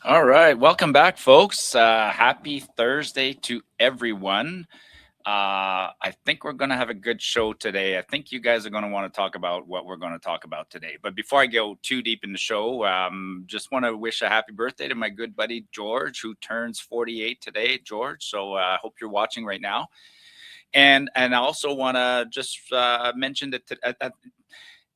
All right, welcome back, folks. Happy Thursday to everyone. I think we're going to have a good show today. I think you guys are going to want to talk about what we're going to talk about today. But before I go too deep in the show, just want to wish a happy birthday to my good buddy George, who turns 48 today. George, so I hope you're watching right now. And I also want to just mention that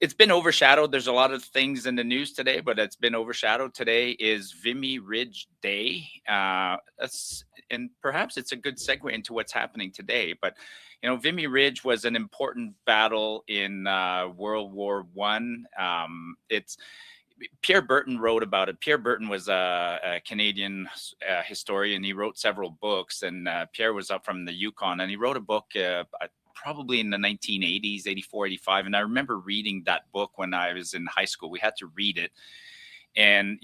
it's been overshadowed. There's a lot of things in the news today, but it's been overshadowed. Today is Vimy Ridge Day. And perhaps it's a good segue into what's happening today. But Vimy Ridge was an important battle in World War One. It's Pierre Burton wrote about it. Pierre Burton was a Canadian historian. He wrote several books, and Pierre was up from the Yukon, and he wrote a book probably in the 1980s, 84, 85. And I remember reading that book when I was in high school. We had to read it. And,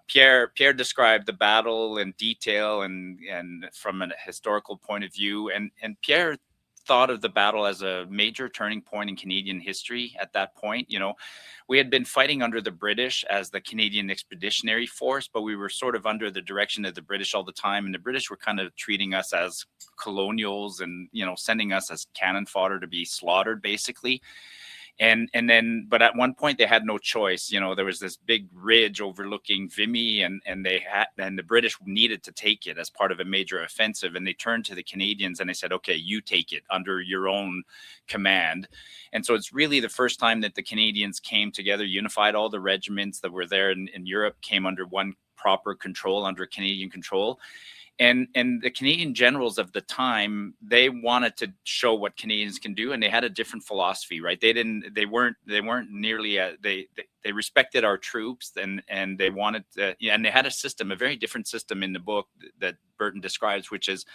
Pierre described the battle in detail and from a historical point of view. And Pierre thought of the battle as a major turning point in Canadian history at that point. We had been fighting under the British as the Canadian Expeditionary Force, but we were sort of under the direction of the British all the time. And the British were kind of treating us as colonials and, sending us as cannon fodder to be slaughtered, basically. But at one point they had no choice. There was this big ridge overlooking Vimy, and the British needed to take it as part of a major offensive. And they turned to the Canadians and they said, okay, you take it under your own command. And so it's really the first time that the Canadians came together, unified. All the regiments that were there in Europe came under one proper control, under Canadian control. And the Canadian generals of the time, they wanted to show what Canadians can do, and they had a different philosophy, right? They weren't nearly they respected our troops, and they wanted to, and they had a system, a very different system in the book that Burton describes, which is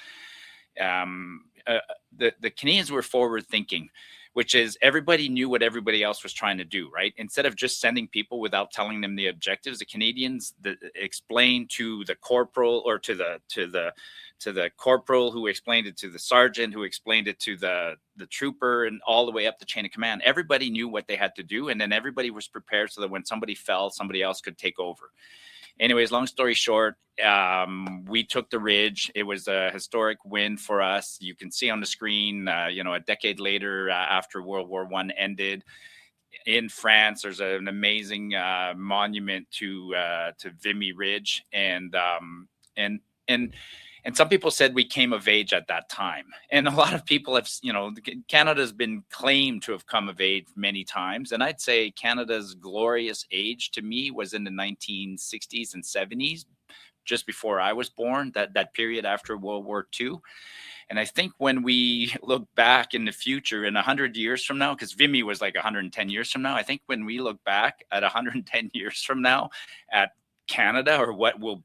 the Canadians were forward thinking, which is everybody knew what everybody else was trying to do, right? Instead of just sending people without telling them the objectives, the Canadians explained to the corporal, or to the corporal, who explained it to the sergeant, who explained it to the trooper, and all the way up the chain of command. Everybody knew what they had to do, and then everybody was prepared so that when somebody fell, somebody else could take over. Anyways, long story short, we took the ridge. It was a historic win for us. You can see on the screen, a decade later, after World War I ended, in France, there's an amazing monument to Vimy Ridge, and some people said we came of age at that time. And a lot of people have, Canada's been claimed to have come of age many times. And I'd say Canada's glorious age to me was in the 1960s and 70s, just before I was born, that period after World War II. And I think when we look back in the future, in 100 years from now, because Vimy was like 110 years from now, I think when we look back at 110 years from now at Canada, or what will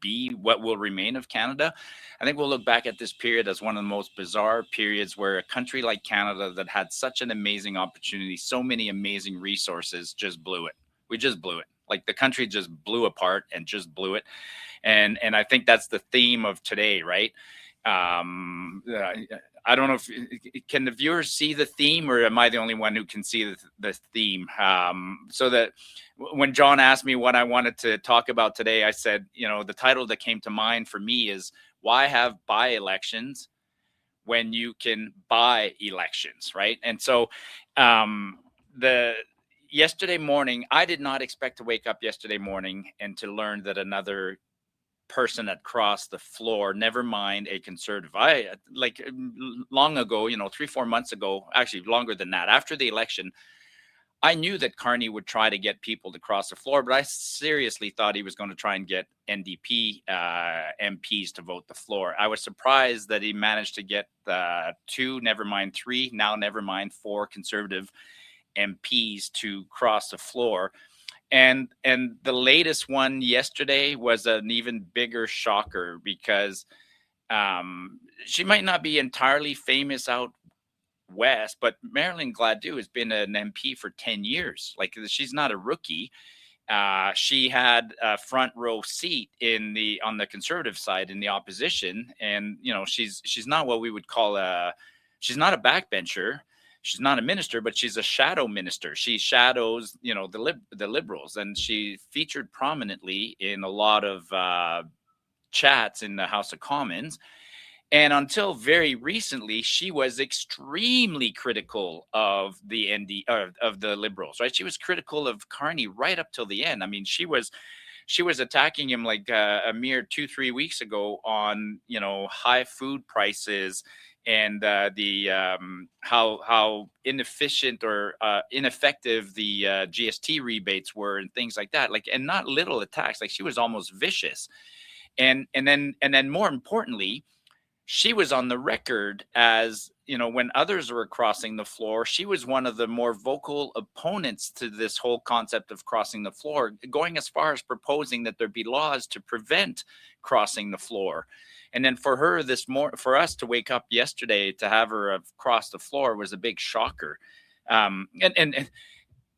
remain of Canada, I think we'll look back at this period as one of the most bizarre periods, where a country like Canada that had such an amazing opportunity, so many amazing resources, just blew it. We just blew it. Like, the country just blew apart and just blew it. And I think that's the theme of today, right? I don't know if can the viewers see the theme, or am I the only one who can see the theme? So that when John asked me what I wanted to talk about today, I said, the title that came to mind for me is, why have by-elections when you can buy elections, right? And so yesterday morning, I did not expect to wake up yesterday morning and to learn that another person had crossed the floor, never mind a conservative. Long ago, 3-4 months ago, actually longer than that, after the election, I knew that Carney would try to get people to cross the floor, but I seriously thought he was going to try and get NDP MPs to vote the floor. I was surprised that he managed to get 2, never mind 3, now never mind 4 conservative MPs to cross the floor. And the latest one yesterday was an even bigger shocker, because she might not be entirely famous out west, but Marilyn Gladue has been an MP for 10 years. Like, she's not a rookie. She had a front row seat on the conservative side in the opposition, and she's not what we would call she's not a backbencher. she's not a minister, but she's a shadow minister. She shadows, the Liberals, and she featured prominently in a lot of chats in the House of Commons. And until very recently, she was extremely critical of the of the Liberals, right? She was critical of Carney right up till the end. I mean, she was attacking him like a mere 2-3 weeks ago on high food prices and the how inefficient or ineffective the GST rebates were and things like that. Like, and not little attacks. Like, she was almost vicious. And then more importantly, she was on the record as, when others were crossing the floor, she was one of the more vocal opponents to this whole concept of crossing the floor, going as far as proposing that there be laws to prevent crossing the floor. And then for her for us to wake up yesterday to have her cross the floor was a big shocker.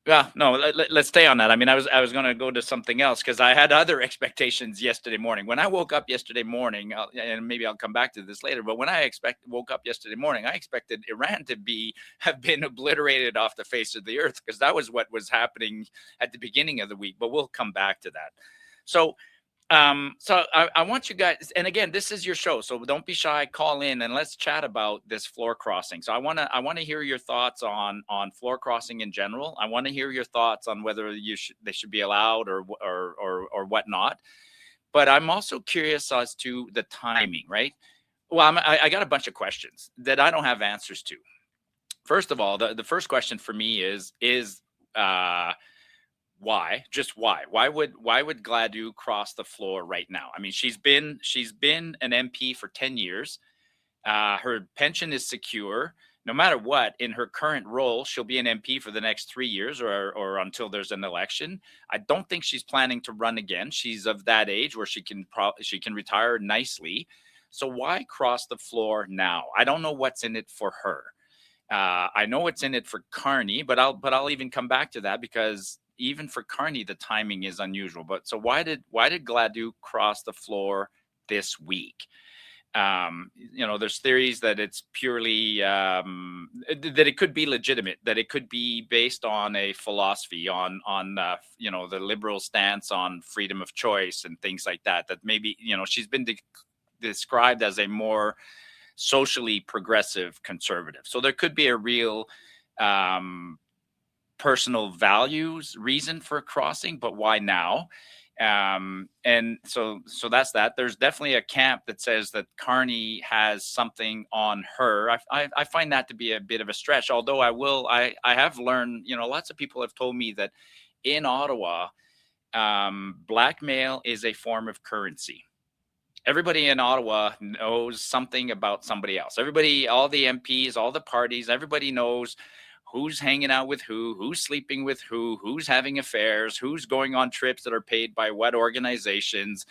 Yeah, no, let's stay on that. I mean, I was going to go to something else because I had other expectations yesterday morning. When I woke up yesterday morning, and maybe I'll come back to this later, but when I woke up yesterday morning, I expected Iran to have been obliterated off the face of the earth, because that was what was happening at the beginning of the week. But we'll come back to that. So I want you guys, and again, this is your show, so don't be shy, call in and let's chat about this floor crossing. So I want to hear your thoughts on floor crossing in general. I want to hear your thoughts on whether they should be allowed or whatnot. But I'm also curious as to the timing, right? Well, I got a bunch of questions that I don't have answers to. First of all, the first question for me is why? Just why? Why would Gladue cross the floor right now? I mean, she's been an MP for 10 years. Her pension is secure. No matter what, in her current role, she'll be an MP for the next 3 years or until there's an election. I don't think she's planning to run again. She's of that age where she can retire nicely. So why cross the floor now? I don't know what's in it for her. I know what's in it for Carney, but I'll even come back to that, because even for Carney, the timing is unusual. But so why did Gladue cross the floor this week? There's theories that it's purely that it could be legitimate, that it could be based on a philosophy, on the liberal stance on freedom of choice and things like that. That maybe she's been described as a more socially progressive conservative. So there could be a real personal values reason for crossing, but why now? And so that's that. There's definitely a camp that says that Carney has something on her. I find that to be a bit of a stretch, although I have learned, lots of people have told me that in Ottawa, blackmail is a form of currency. Everybody in Ottawa knows something about somebody else. Everybody, all the MPs, all the parties, everybody knows who's hanging out with who's sleeping with who's having affairs, who's going on trips that are paid by what organizations,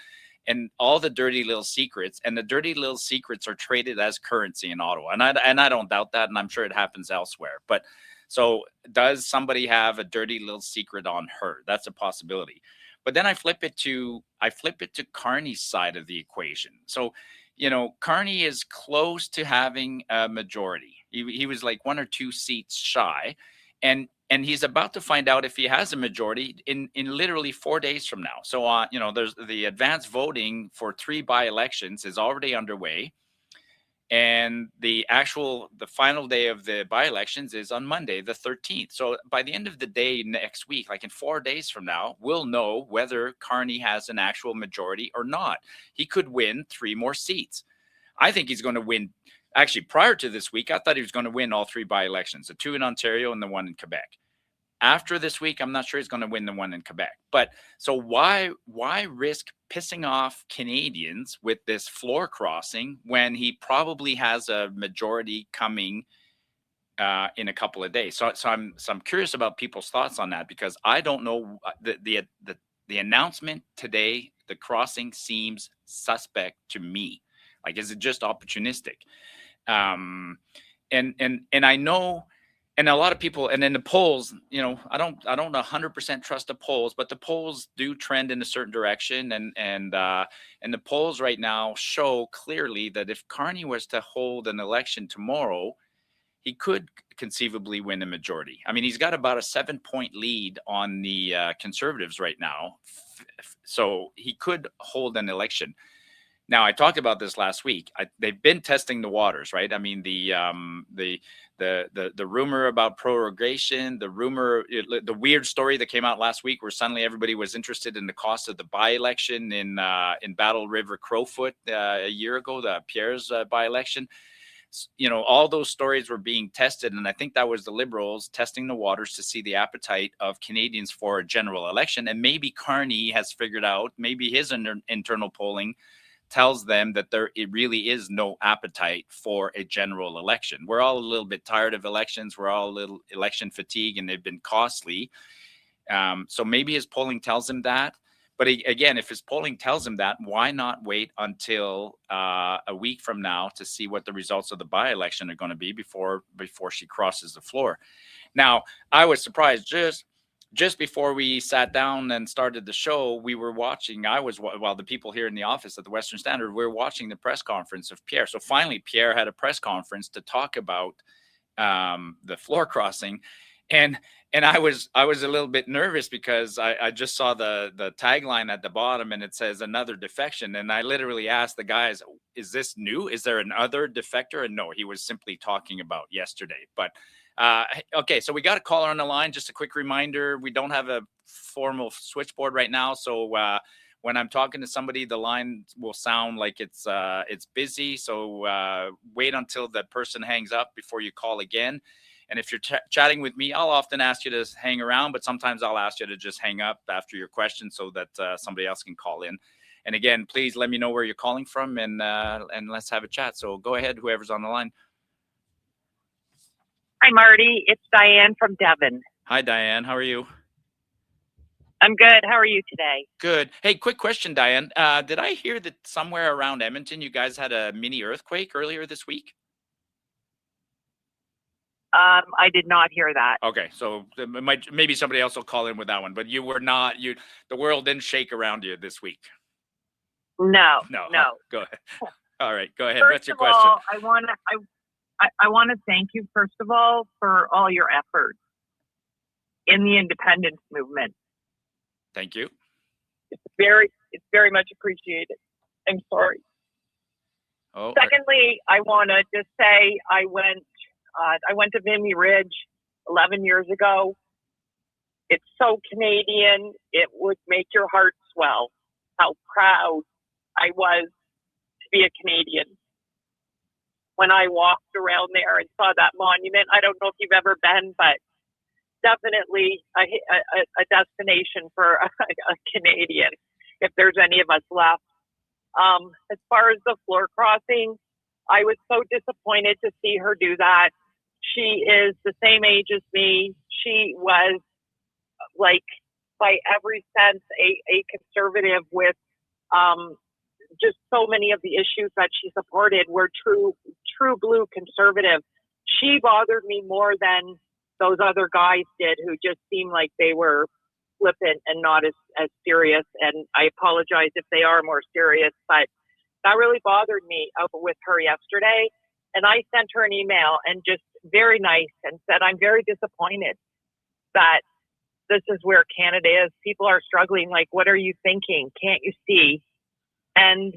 and all the dirty little secrets. And the dirty little secrets are traded as currency in Ottawa. And I don't doubt that, and I'm sure it happens elsewhere. But so does somebody have a dirty little secret on her? That's a possibility. But then I flip it to Carney's side of the equation. So, Carney is close to having a majority. He was like 1 or 2 seats shy, and he's about to find out if he has a majority in literally 4 days from now. So, there's the advanced voting for 3 by-elections is already underway. And the final day of the by-elections is on Monday, the 13th. So by the end of the day next week, like in 4 days from now, we'll know whether Carney has an actual majority or not. He could win 3 more seats. I think he's going to win. Actually, prior to this week, I thought he was going to win all 3 by-elections, the 2 in Ontario and the 1 in Quebec. After this week, I'm not sure he's going to win the 1 in Quebec. But so why risk pissing off Canadians with this floor crossing when he probably has a majority coming in a couple of days? So I'm curious about people's thoughts on that, because I don't know the announcement today. The crossing seems suspect to me. Like, is it just opportunistic? And I know. And a lot of people, and in the polls, I don't 100% trust the polls, but the polls do trend in a certain direction, and the polls right now show clearly that if Carney was to hold an election tomorrow, he could conceivably win a majority. I mean, he's got about a 7-point lead on the Conservatives right now. So he could hold an election. Now, I talked about this last week. They've been testing the waters, right? I mean, the rumor about prorogation, the weird story that came out last week, where suddenly everybody was interested in the cost of the by-election in Battle River Crowfoot a year ago, the Pierre's by-election. You know, all those stories were being tested, and I think that was the Liberals testing the waters to see the appetite of Canadians for a general election. And maybe Carney has figured out, maybe his internal polling tells them that it really is no appetite for a general election. We're all a little bit tired of elections. We're all a little election fatigue, and they've been costly. So maybe his polling tells him that. But again, if his polling tells him that, why not wait until a week from now to see what the results of the by-election are going to be before she crosses the floor? Now, I was surprised just before we sat down and started the show, we were watching. While the people here in the office at the Western Standard, we were watching the press conference of Pierre. So finally, Pierre had a press conference to talk about the floor crossing. And I was a little bit nervous because I just saw the tagline at the bottom, and it says another defection. And I literally asked the guys, is this new? Is there another defector? And no, he was simply talking about yesterday. But okay, so we got a caller on the line. Just a quick reminder, we don't have a formal switchboard right now. So when I'm talking to somebody, the line will sound like it's busy. So wait until the person hangs up before you call again. And if you're chatting with me, I'll often ask you to hang around, but sometimes I'll ask you to just hang up after your question so that somebody else can call in. And again, please let me know where you're calling from, and let's have a chat. So go ahead, whoever's on the line. Hi, Marty. It's Diane from Devon. Hi, Diane. How are you? I'm good. How are you today? Good. Hey, quick question, Diane. Did I hear that somewhere around Edmonton you guys had a mini earthquake earlier this week? I did not hear that. Okay, so maybe somebody else will call in with that one, but you were not. The world didn't shake around you this week. No. Go ahead. All right, go ahead. What's your question? All, I want to thank you first of all for all your efforts in the independence movement. Thank you. It's very much appreciated. I'm sorry. Oh. Secondly, I want to just say I went to Vimy Ridge 11 years ago. It's so Canadian. It would make your heart swell how proud I was to be a Canadian. When I walked around there and saw that monument, I don't know if you've ever been, but definitely a destination for a Canadian, if there's any of us left. As far as the floor crossing, I was so disappointed to see her do that. She is the same age as me. She was, like, by every sense, a conservative with just so many of the issues that she supported were true blue conservative. She bothered me more than those other guys did, who just seemed like they were flippant and not as serious. And I apologize if they are more serious, but that really bothered me with her yesterday. And I sent her an email and just very nice and said, I'm very disappointed that this is where Canada is. People are struggling. Like, what are you thinking? Can't you see? And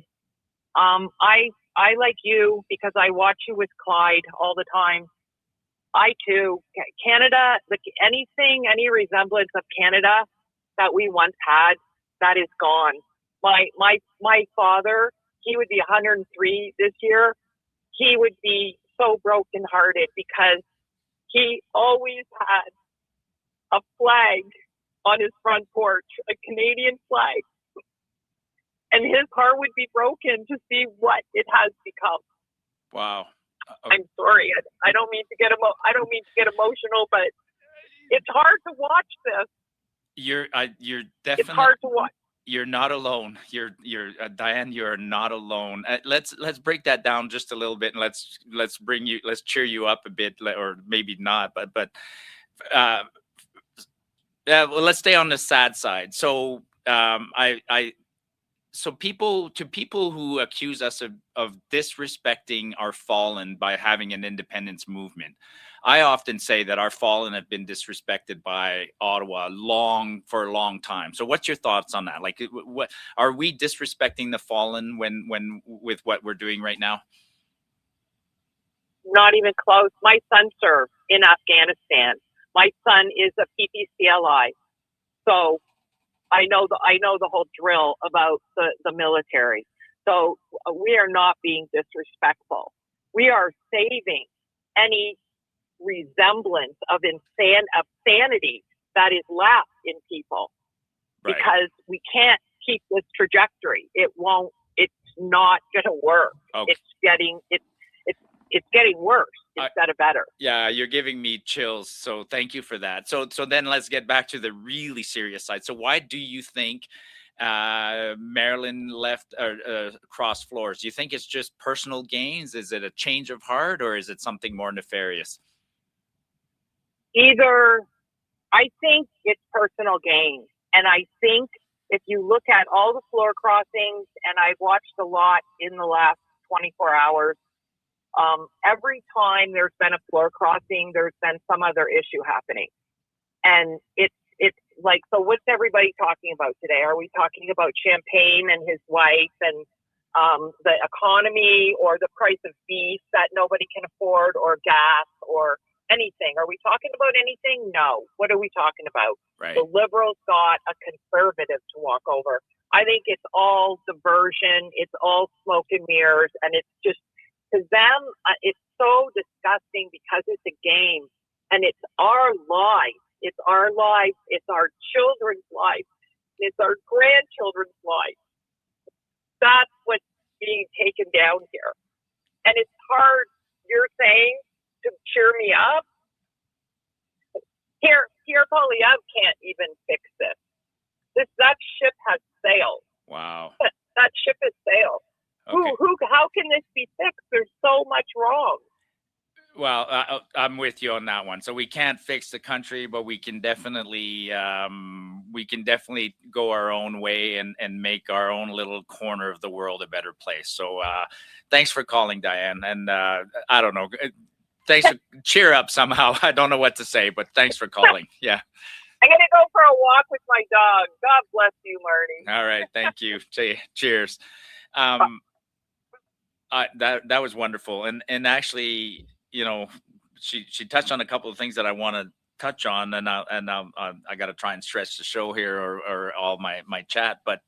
I like you, because I watch you with Clyde all the time. I too, Canada, any resemblance of Canada that we once had, that is gone. My father, he would be 103 this year. He would be so brokenhearted because he always had a flag on his front porch, a Canadian flag. And his heart would be broken to see what it has become. Wow. I'm sorry. I don't mean to get emotional, but it's hard to watch this. You're definitely. It's hard to watch. You're not alone. You're Diane. You are not alone. Let's break that down just a little bit, and let's cheer you up a bit, or maybe not, but well, let's stay on the sad side. So so people who accuse us of disrespecting our fallen by having an independence movement, I often say that our fallen have been disrespected by Ottawa for a long time. So what's your thoughts on that? Like, what are we disrespecting the fallen when with what we're doing right now? Not even close. My son served in Afghanistan. My son is a PPCLI. So I know the whole drill about the military. So we are not being disrespectful. We are saving any resemblance of sanity that is left in people, Right. because we can't keep this trajectory. It's not going to work. Okay. It's getting worse instead of better. Yeah, you're giving me chills. So thank you for that. So then let's get back to the really serious side. So why do you think Marilyn left cross floors? Do you think it's just personal gains? Is it a change of heart, or is it something more nefarious? I think it's personal gain. And I think if you look at all the floor crossings, and I've watched a lot in the last 24 hours, every time there's been a floor crossing, there's been some other issue happening. And it's like, so what's everybody talking about today? Are we talking about Champagne and his wife and the economy, or the price of beef that nobody can afford, or gas, or anything? Are we talking about anything? No. What are we talking about? Right. The Liberals got a Conservative to walk over. I think it's all diversion. It's all smoke and mirrors. And it's just, to them, it's so disgusting because it's a game, and it's our lives. It's our lives. It's our children's lives. It's our grandchildren's lives. That's what's being taken down here. And it's hard, you're saying, to cheer me up. Pierre Poilievre can't even fix this. That ship has sailed. Wow. That ship has sailed. Okay. How can this be fixed? There's so much wrong. Well, I'm with you on that one. So we can't fix the country, but we can definitely go our own way and make our own little corner of the world a better place. So thanks for calling, Diane. And I don't know, thanks for cheer up somehow. I don't know what to say, but thanks for calling. Yeah. I'm going to go for a walk with my dog. God bless you, Marty. All right. Thank you. Cheers. That was wonderful. And actually, you know, she touched on a couple of things that I want to touch on, and I got to try and stretch the show here or all my chat. But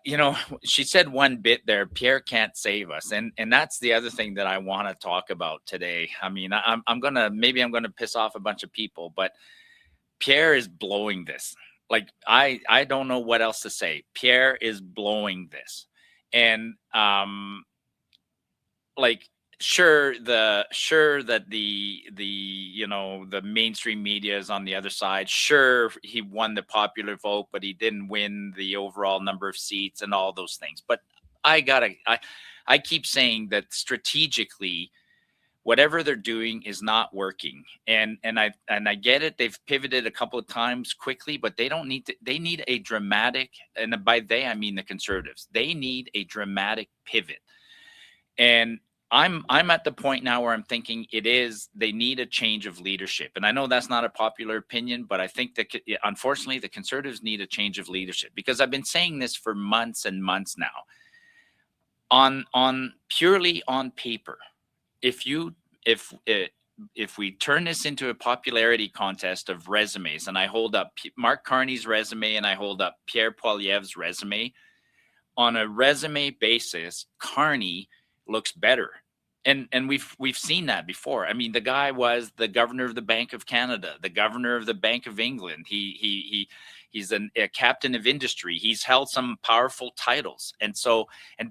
you know, she said one bit there, Pierre can't save us, and that's the other thing that I want to talk about today. I mean, I'm gonna piss off a bunch of people, but Pierre is blowing this. Like, I don't know what else to say. Pierre is blowing this, and like, sure that the you know, the mainstream media is on the other side. Sure, he won the popular vote, but he didn't win the overall number of seats and all those things. But I keep saying that strategically, whatever they're doing is not working. And I get it. They've pivoted a couple of times quickly, but they don't need to. They need a dramatic, and by they I mean the Conservatives. They need a dramatic pivot. And I'm at the point now where I'm thinking they need a change of leadership. And I know that's not a popular opinion, but I think that unfortunately the Conservatives need a change of leadership, because I've been saying this for months and months now. On purely on paper, if we turn this into a popularity contest of resumes, and I hold up Mark Carney's resume and I hold up Pierre Poilievre's resume, on a resume basis, Carney looks better. And we've seen that before. I mean, the guy was the governor of the Bank of Canada, the governor of the Bank of England. He's a captain of industry. He's held some powerful titles. And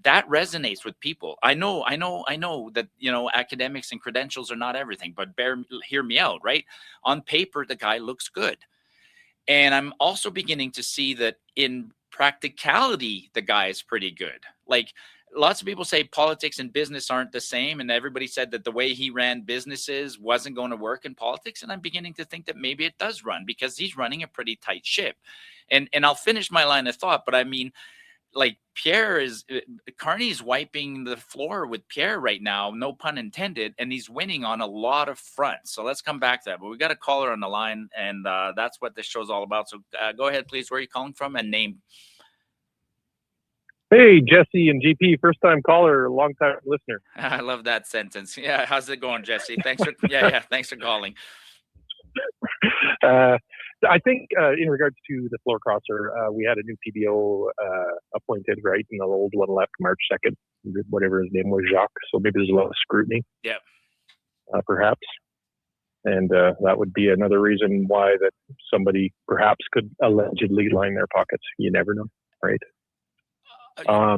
that resonates with people. I know that, you know, academics and credentials are not everything, but hear me out, right? On paper, the guy looks good. And I'm also beginning to see that in practicality, the guy is pretty good. Like, lots of people say politics and business aren't the same, and everybody said that the way he ran businesses wasn't going to work in politics, and I'm beginning to think that maybe it does run, because he's running a pretty tight ship. And I'll finish my line of thought, but I mean, like Pierre is Carney's wiping the floor with Pierre right now, no pun intended, and he's winning on a lot of fronts. So let's come back to that. But we got a caller on the line, and that's what this show's all about. So go ahead, please. Where are you calling from and name? Hey, Jesse and GP, first time caller, long time listener. I love that sentence. Yeah, how's it going, Jesse? Thanks for thanks for calling. I think in regards to the floor crosser, we had a new PBO appointed, right? And the old one left March 2nd, whatever his name was, Jacques. So maybe there's a lot of scrutiny. Yeah. Perhaps. And that would be another reason why that somebody perhaps could allegedly line their pockets. You never know, right? I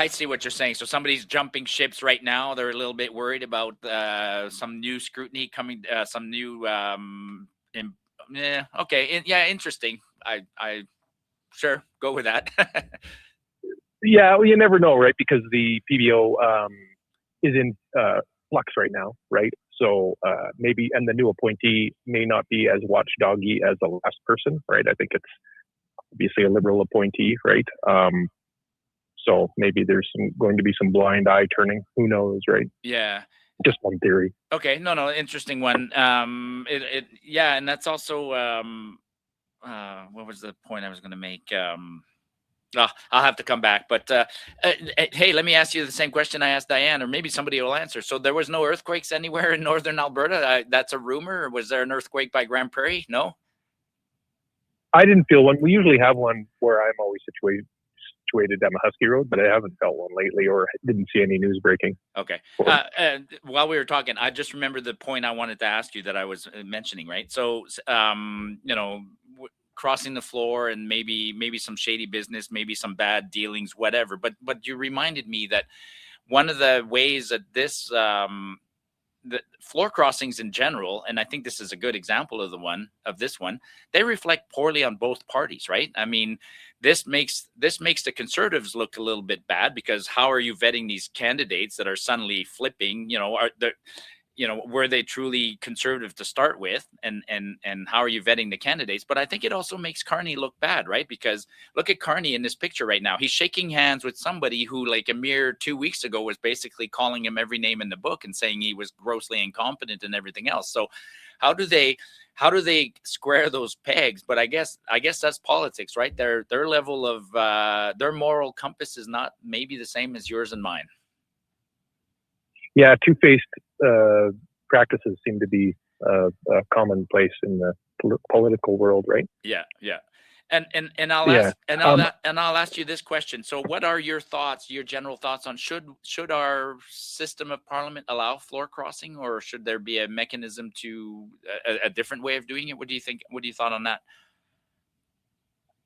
see what you're saying. So somebody's jumping ships right now. They're a little bit worried about some new scrutiny coming, some new. Okay. Yeah, interesting. I sure go with that. Yeah, well, you never know, right? Because the PBO is in flux right now, right? So maybe, and the new appointee may not be as watchdoggy as the last person, right? I think it's obviously a Liberal appointee, right? So maybe there's going to be some blind eye turning. Who knows, right? Yeah. Just one theory. Okay. No, interesting one. Yeah, and that's also what was the point I was going to make? I'll have to come back. But hey, let me ask you the same question I asked Diane, or maybe somebody will answer. So there was no earthquakes anywhere in northern Alberta? That's a rumor. Was there an earthquake by Grand Prairie? No? I didn't feel one. We usually have one where I'm always situated at Husky Road, but I haven't felt one lately or didn't see any news breaking. Okay. While we were talking, I just remembered the point I wanted to ask you that I was mentioning, right? So, crossing the floor and maybe some shady business, maybe some bad dealings, whatever. But you reminded me that one of the ways that this the floor crossings in general, and I think this is a good example of this one, they reflect poorly on both parties, right? I mean, this makes the Conservatives look a little bit bad, because how are you vetting these candidates that are suddenly flipping? Were they truly conservative to start with, and how are you vetting the candidates? But I think it also makes Carney look bad, right? Because look at Carney in this picture right now. He's shaking hands with somebody who, like, a mere 2 weeks ago was basically calling him every name in the book and saying he was grossly incompetent and everything else. So how do they square those pegs? But I guess that's politics, right? Their level of their moral compass is not maybe the same as yours and mine. Yeah, two-faced practices seem to be commonplace in the political world, right? Yeah. And I'll ask you this question. So, what are your thoughts? Your general thoughts on should our system of parliament allow floor crossing, or should there be a mechanism to a different way of doing it? What do you think? What do you thought on that?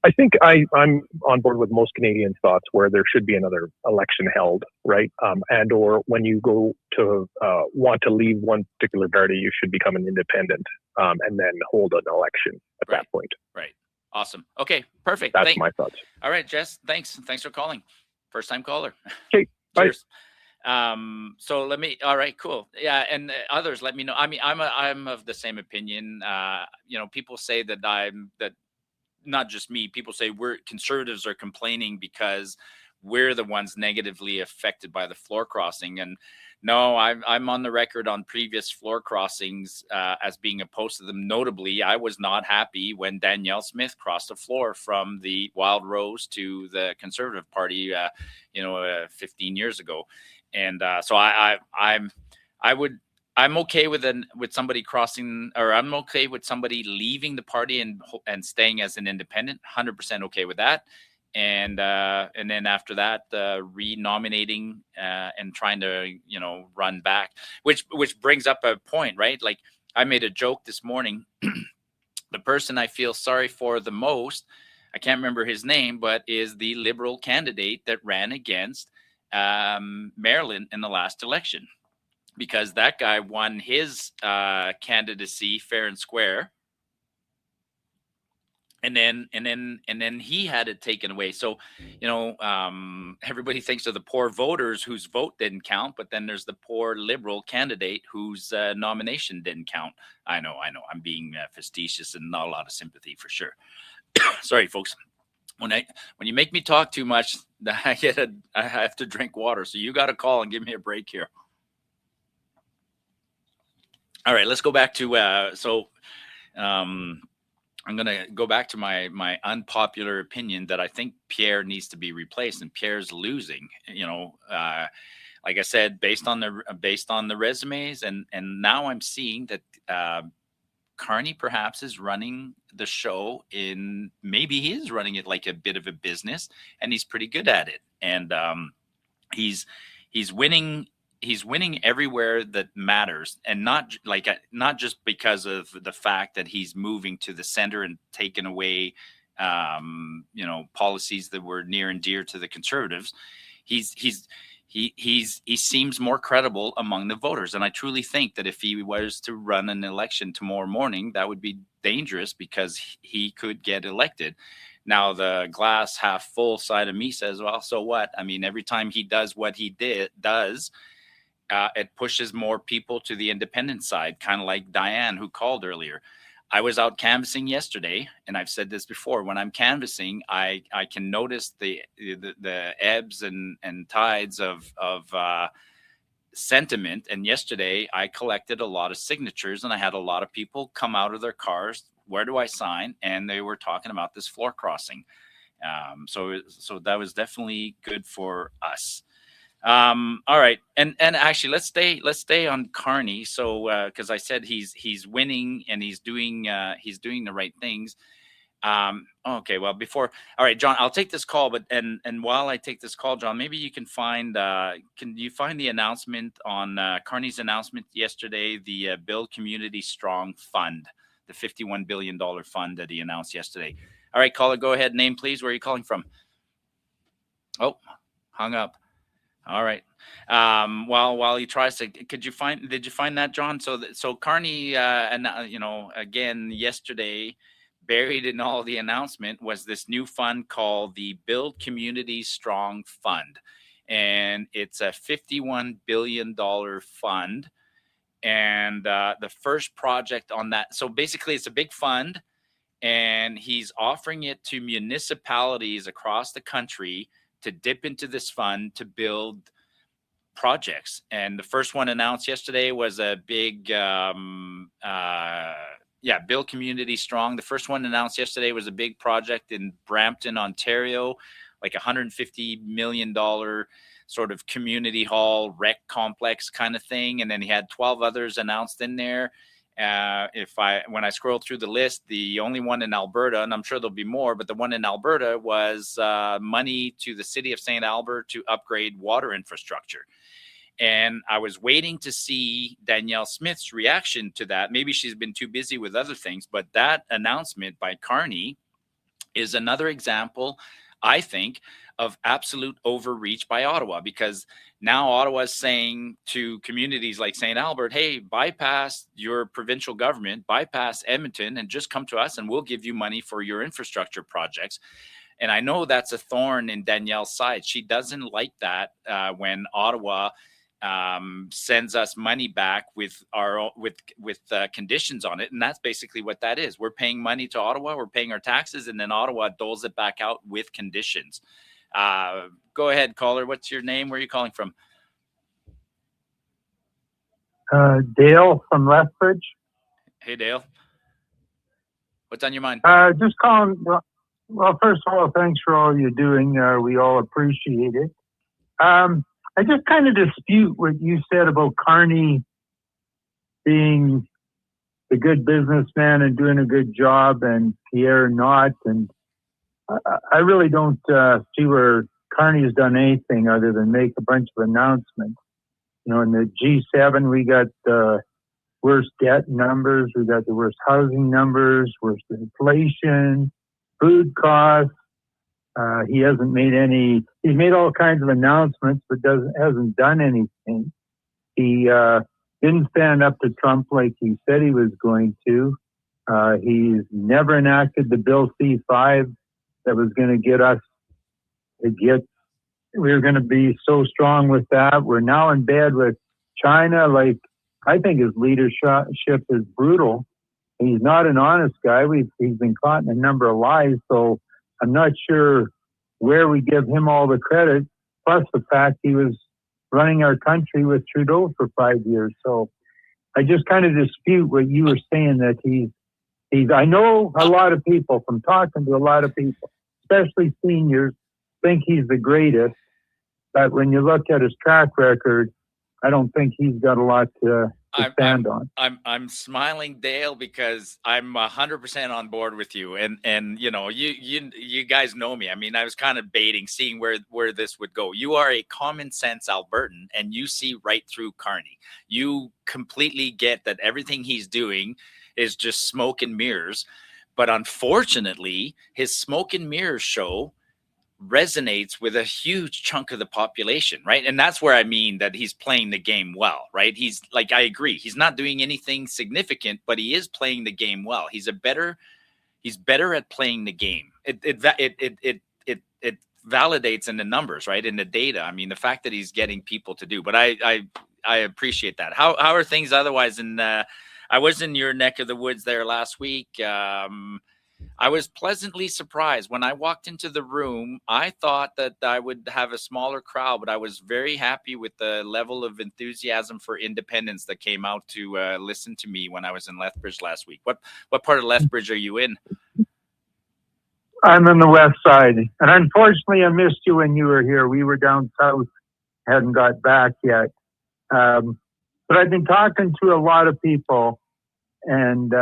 I think I'm on board with most Canadians' thoughts, where there should be another election held, right? And or when you go to want to leave one particular party, you should become an independent and then hold an election at that point. Right. Awesome. Okay. Perfect. That's my thoughts. All right, Jess. Thanks for calling. First time caller. Okay. Cheers. So let me. All right. Cool. Yeah. And others, let me know. I mean, I'm of the same opinion. People say that not just me, people say conservatives are complaining because we're the ones negatively affected by the floor crossing. And no, I'm on the record on previous floor crossings as being opposed to them. Notably, I was not happy when Danielle Smith crossed the floor from the Wild Rose to the Conservative Party, 15 years ago. And so I'm okay with somebody crossing, or I'm okay with somebody leaving the party and staying as an independent. 100% okay with that. And then after that, renominating and trying to run back, which brings up a point, right? Like, I made a joke this morning. The person I feel sorry for the most, I can't remember his name, but is the Liberal candidate that ran against Maryland in the last election. Because that guy won his candidacy fair and square, and then he had it taken away. So, everybody thinks of the poor voters whose vote didn't count, but then there's the poor Liberal candidate whose nomination didn't count. I know. I'm being facetious and not a lot of sympathy for sure. Sorry, folks. when you make me talk too much, I have to drink water. So you got to call and give me a break here. All right, let's go back to I'm going to go back to my unpopular opinion that I think Pierre needs to be replaced, and Pierre's losing. Like I said, based on the resumes, and now I'm seeing that Carney perhaps is running the show maybe he is running it like a bit of a business, and he's pretty good at it. And he's winning. He's winning everywhere that matters, and not just because of the fact that he's moving to the center and taking away, policies that were near and dear to the Conservatives. He seems more credible among the voters, and I truly think that if he was to run an election tomorrow morning, that would be dangerous because he could get elected. Now, the glass half full side of me says, well, so what? I mean, every time he does what he does. It pushes more people to the independent side, kind of like Diane, who called earlier. I was out canvassing yesterday, and I've said this before. When I'm canvassing, I can notice the ebbs and tides of sentiment. And yesterday, I collected a lot of signatures, and I had a lot of people come out of their cars. Where do I sign? And they were talking about this floor crossing. So that was definitely good for us. All right, and actually let's stay on Carney. So because I said he's winning and he's doing the right things. Okay, well, all right, John, I'll take this call, but and while I take this call, John, maybe you can find the announcement on Carney's announcement yesterday, the Build Community Strong Fund, the $51 billion fund that he announced yesterday. All right, caller, go ahead. Name, please. Where are you calling from? Oh, hung up. All right. While he tries to, did you find that, John? So Carney, again yesterday, buried in all the announcement was this new fund called the Build Community Strong Fund, and it's a $51 billion fund. And the first project on that, so basically it's a big fund, and he's offering it to municipalities across the country to dip into this fund to build projects. And the first one announced yesterday was a big, Build Community Strong. The first one announced yesterday was a big project in Brampton, Ontario, like $150 million sort of community hall rec complex kind of thing. And then he had 12 others announced in there. When I scroll through the list, the only one in Alberta, and I'm sure there'll be more, but the one in Alberta was money to the city of St. Albert to upgrade water infrastructure. And I was waiting to see Danielle Smith's reaction to that. Maybe she's been too busy with other things, but that announcement by Carney is another example, I think, of absolute overreach by Ottawa, because now Ottawa is saying to communities like St. Albert, hey, bypass your provincial government, bypass Edmonton, and just come to us and we'll give you money for your infrastructure projects. And I know that's a thorn in Danielle's side. She doesn't like that when Ottawa sends us money back with conditions on it. And that's basically what that is. We're paying money to Ottawa, we're paying our taxes, and then Ottawa doles it back out with conditions. Go ahead, caller. What's your name? Where are you calling from? Dale from Lethbridge. Hey, Dale. What's on your mind? Just calling. Well, first of all, thanks for all you're doing. We all appreciate it. I just kind of dispute what you said about Carney being a good businessman and doing a good job, and Pierre not. And I really don't see where Carney has done anything other than make a bunch of announcements. You know, in the G7, we got the worst debt numbers, we got the worst housing numbers, worst inflation, food costs. He hasn't made any. He's made all kinds of announcements, but hasn't done anything. He didn't stand up to Trump like he said he was going to. He's never enacted the Bill C-5 that was going to get us we were going to be so strong with that. We're now in bed with China. Like, I think his leadership is brutal. He's not an honest guy. He's been caught in a number of lies. So I'm not sure where we give him all the credit, plus the fact he was running our country with Trudeau for 5 years. So I just kind of dispute what you were saying, that I know a lot of people, from talking to a lot of people, especially seniors, think he's the greatest. But when you look at his track record, I don't think he's got a lot to stand on. I'm smiling, Dale, because I'm 100% on board with you. And you know, you guys know me. I mean, I was kind of baiting, seeing where this would go. You are a common sense Albertan, and you see right through Carney. You completely get that everything he's doing is just smoke and mirrors. But unfortunately, his smoke and mirrors show resonates with a huge chunk of the population, right? And that's where I mean that he's playing the game well, right? He's like, I agree, he's not doing anything significant, but he is playing the game well. He's better at playing the game. It validates in the numbers, right? In the data. I mean, the fact that he's getting people to do, but I appreciate that. How are things otherwise? I was in your neck of the woods there last week. I was pleasantly surprised when I walked into the room. I thought that I would have a smaller crowd, but I was very happy with the level of enthusiasm for independence that came out to listen to me when I was in Lethbridge last week. What part of Lethbridge are you in? I'm on the west side, and unfortunately, I missed you when you were here. We were down south, hadn't got back yet. But I've been talking to a lot of people, and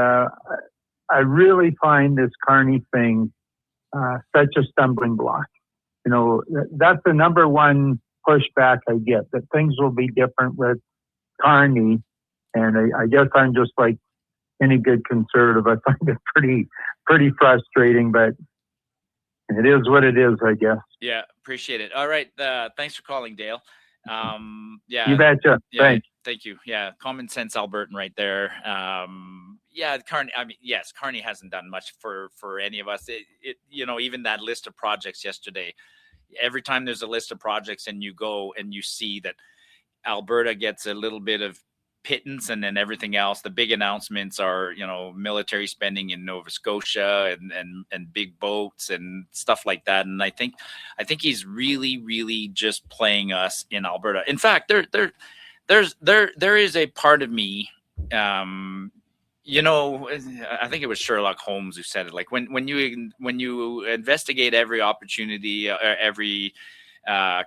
I really find this Carney thing such a stumbling block. You know, that's the number one pushback I get, that things will be different with Carney. And I guess I'm just like any good conservative. I find it pretty frustrating, but it is what it is, I guess. Yeah, appreciate it. All right. Thanks for calling, Dale. Yeah. You betcha. Yeah, Thanks. thank you. Yeah, common sense Albertan right there. Yeah, Carney. I mean, yes, Carney hasn't done much for any of us. You know, even that list of projects yesterday. Every time there's a list of projects, and you go and you see that Alberta gets a little bit of pittance, and then everything else, the big announcements are, you know, military spending in Nova Scotia and big boats and stuff like that. And I think he's really just playing us in Alberta. In fact, there is a part of me, you know, I think it was Sherlock Holmes who said it. Like when you investigate every opportunity or every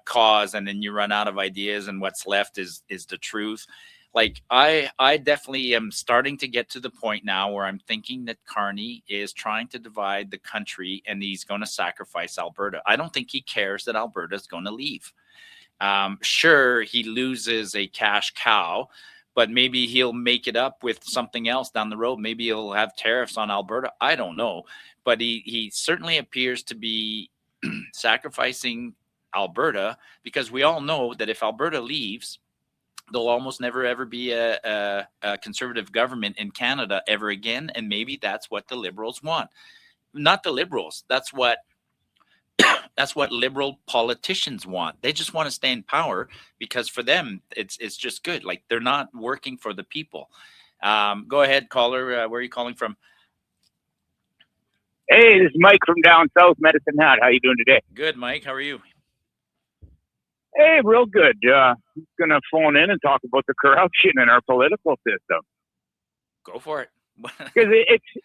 cause, and then you run out of ideas, and what's left is the truth. Like I definitely am starting to get to the point now where I'm thinking that Carney is trying to divide the country, and he's going to sacrifice Alberta. I don't think he cares that Alberta is going to leave. Sure, he loses a cash cow, but maybe he'll make it up with something else down the road. Maybe he'll have tariffs on Alberta. I don't know. But he certainly appears to be sacrificing Alberta, because we all know that if Alberta leaves, there'll almost never, ever be a conservative government in Canada ever again. And maybe that's what the Liberals want. Not the Liberals. That's what liberal politicians want. They just want to stay in power, because for them, it's just good. Like, they're not working for the people. Go ahead, caller. Where are you calling from? Hey, this is Mike from down south, Medicine Hat. How you doing today? Good, Mike. How are you? Hey, real good. I'm going to phone in and talk about the corruption in our political system. Go for it. Because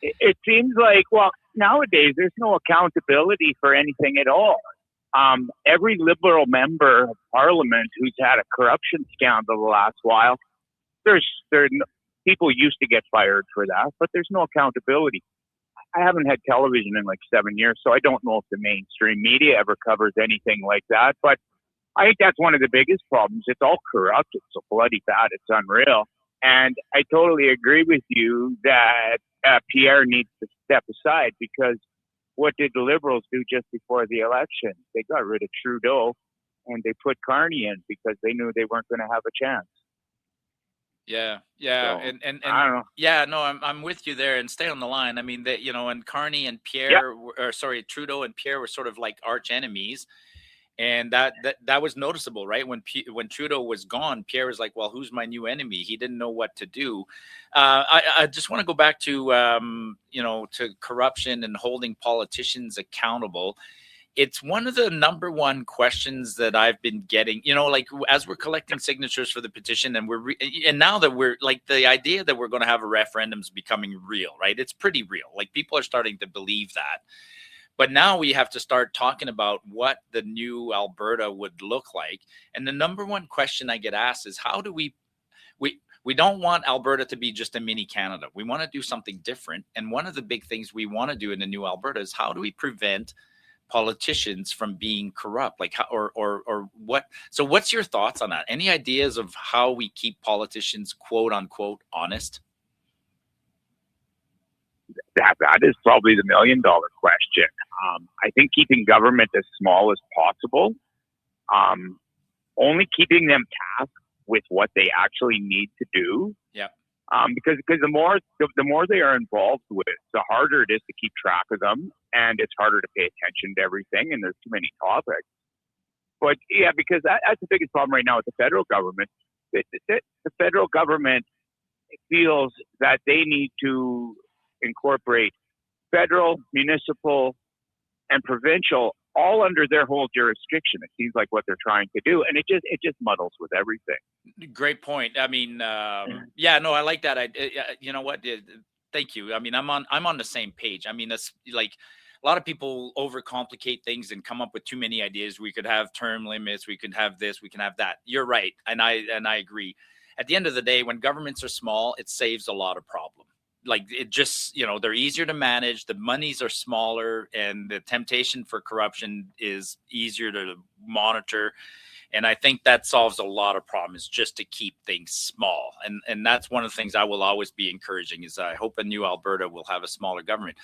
it seems like, well, nowadays there's no accountability for anything at all. Every Liberal member of Parliament who's had a corruption scandal the last while, people used to get fired for that, but there's no accountability. I haven't had television in like 7 years, so I don't know if the mainstream media ever covers anything like that. But I think that's one of the biggest problems. It's all corrupt. It's so bloody bad. It's unreal. And I totally agree with you that Pierre needs to step aside, because what did the Liberals do just before the election? They got rid of Trudeau, and they put Carney in because they knew they weren't going to have a chance. Yeah, so, and I don't know. Yeah, no, I'm with you there, and stay on the line. I mean, that, you know, and Carney and Pierre, Trudeau and Pierre were sort of like arch enemies. And that was noticeable, right? When Trudeau was gone, Pierre was like, well, who's my new enemy? He didn't know what to do. I just want to go back to, to corruption and holding politicians accountable. It's one of the number one questions that I've been getting, like as we're collecting signatures for the petition, and and now that we're like, the idea that we're going to have a referendum is becoming real, right? It's pretty real. Like, people are starting to believe that. But now we have to start talking about what the new Alberta would look like. And the number one question I get asked is, how do we don't want Alberta to be just a mini Canada. We want to do something different. And one of the big things we want to do in the new Alberta is, how do we prevent politicians from being corrupt? Like, how, or what? So what's your thoughts on that? Any ideas of how we keep politicians, quote unquote, honest? That is probably the $1 million question. I think keeping government as small as possible, only keeping them tasked with what they actually need to do. Yeah. Because the more they are involved with, the harder it is to keep track of them, and it's harder to pay attention to everything, and there's too many topics. But yeah, because that's the biggest problem right now with the federal government. The federal government feels that they need to incorporate federal, municipal, and provincial all under their whole jurisdiction. It seems like what they're trying to do, and it just muddles with everything. Great point. I mean, yeah, no, I like that. You know what? Thank you. I mean, I'm on the same page. I mean, that's like, a lot of people overcomplicate things and come up with too many ideas. We could have term limits. We could have this. We can have that. You're right, and I agree. At the end of the day, when governments are small, it saves a lot of problems. Like, it just, they're easier to manage, the monies are smaller, and the temptation for corruption is easier to monitor. And I think that solves a lot of problems, just to keep things small. And that's one of the things I will always be encouraging, is I hope a new Alberta will have a smaller government.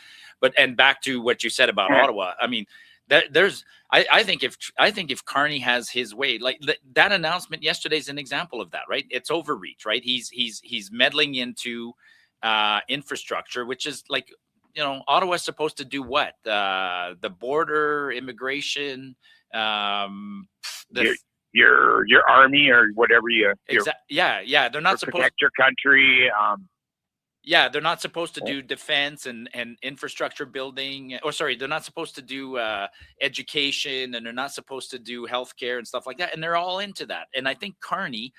And back to what you said about Ottawa, I mean, I think if Carney has his way, like that announcement yesterday is an example of that, right? It's overreach, right? He's meddling into infrastructure, which is like, Ottawa's supposed to do what? The border, immigration, your army, or whatever yeah, they're not supposed to protect your country. Yeah, they're not supposed to do defense and infrastructure building. Or sorry, they're not supposed to do education, and they're not supposed to do healthcare and stuff like that. And they're all into that. And I think Carney,